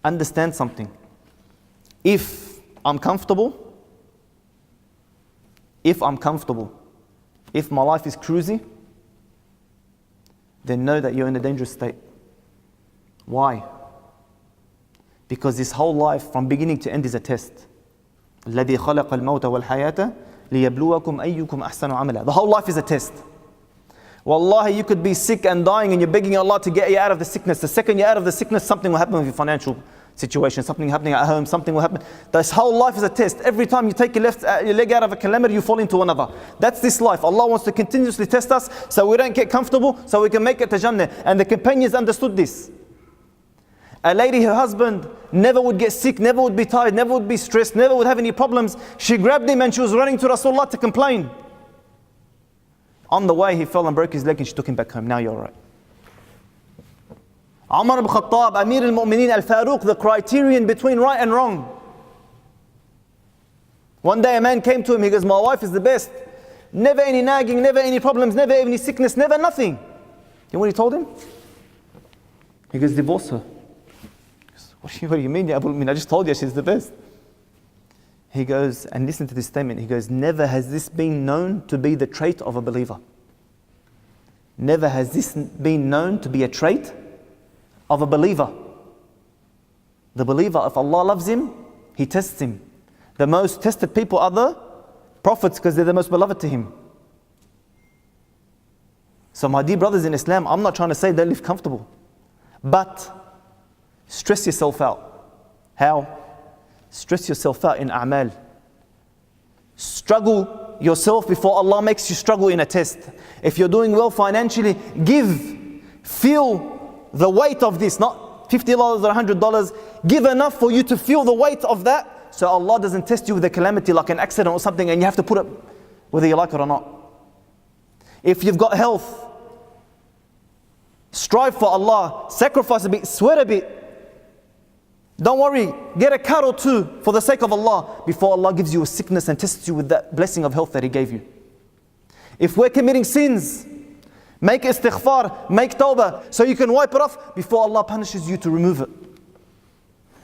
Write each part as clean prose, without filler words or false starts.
understand something. If I'm comfortable, if my life is cruisy, then know that you're in a dangerous state. Why? Because this whole life, from beginning to end, is a test. الَّذِي خَلَقَ الْمَوْتَ وَالْحَيَاةَ لِيَبْلُوَكُمْ أَيُّكُمْ أَحْسَنُ عَمَلًا. The whole life is a test. Wallahi, you could be sick and dying and you're begging Allah to get you out of the sickness. The second you're out of the sickness, something will happen with your financial situation, something happening at home, something will happen. This whole life is a test. Every time you take your leg out of a calamity, you fall into another. That's this life. Allah wants to continuously test us so we don't get comfortable, so we can make it to Jannah. And the companions understood this. A lady, her husband, never would get sick, never would be tired, never would be stressed, never would have any problems. She grabbed him and she was running to Rasulullah to complain. On the way, he fell and broke his leg and she took him back home. Now you're all right. Omar ibn Khattab, Amir al-Mu'mineen, al-Faruq, the criterion between right and wrong. One day a man came to him, he goes, my wife is the best. Never any nagging, never any problems, never any sickness, never nothing. You know what he told him? He goes, divorce her. What do you mean? I just told you she's the best. He goes, and listen to this statement. He goes, never has this been known to be the trait of a believer. Never has this been known to be a trait of a believer. The believer, if Allah loves him, He tests him. The most tested people are the prophets because they're the most beloved to Him. So my dear brothers in Islam, I'm not trying to say don't live comfortable. But stress yourself out. How? Stress yourself out in a'mal. Struggle yourself before Allah makes you struggle in a test. If you're doing well financially, feel the weight of this, not $50 or $100. Give enough for you to feel the weight of that, so Allah doesn't test you with a calamity like an accident or something and you have to put it whether you like it or not. If you've got health, strive for Allah, sacrifice a bit, sweat a bit. Don't worry, get a cut or two for the sake of Allah before Allah gives you a sickness and tests you with that blessing of health that He gave you. If we're committing sins, make istighfar, make tawbah, so you can wipe it off before Allah punishes you to remove it.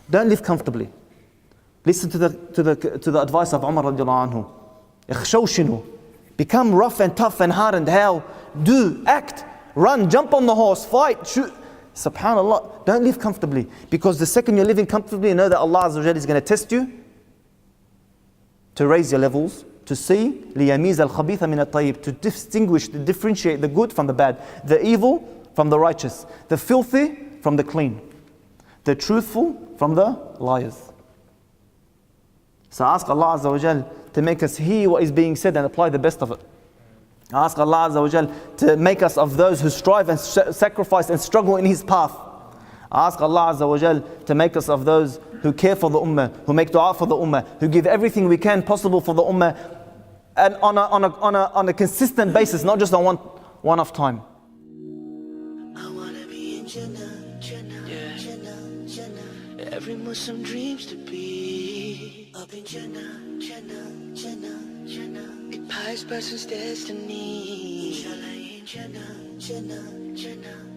Don't live comfortably. Listen to the advice of Omar radiallahu anhu. Ikhshawshinu. Become rough and tough and hardened. How? Do, act, run, jump on the horse, fight, shoot. Subhanallah, don't live comfortably. Because the second you're living comfortably, you know that Allah Azza wa Jalla is going to test you to raise your levels, to see لِيَمِيزَ الْخَبِيثَ مِنَ الطَّيِّبِ, to distinguish, to differentiate the good from the bad, the evil from the righteous, the filthy from the clean, the truthful from the liars. So ask Allah Azza wa Jalla to make us hear what is being said and apply the best of it. Ask Allah Azza wa Jal to make us of those who strive and sacrifice and struggle in His path. Ask Allah Azza wa Jal to make us of those who care for the ummah, who make dua for the ummah, who give everything we can possible for the ummah, and on a consistent basis, not just on one-off time. I wanna be in Jannah, Jannah, yeah. Jannah, Jannah. Every Muslim dreams to be up in Jannah, Jannah, Jannah, Jannah. It pies person's destiny. Inshallah in Jannah, Jannah, Jannah.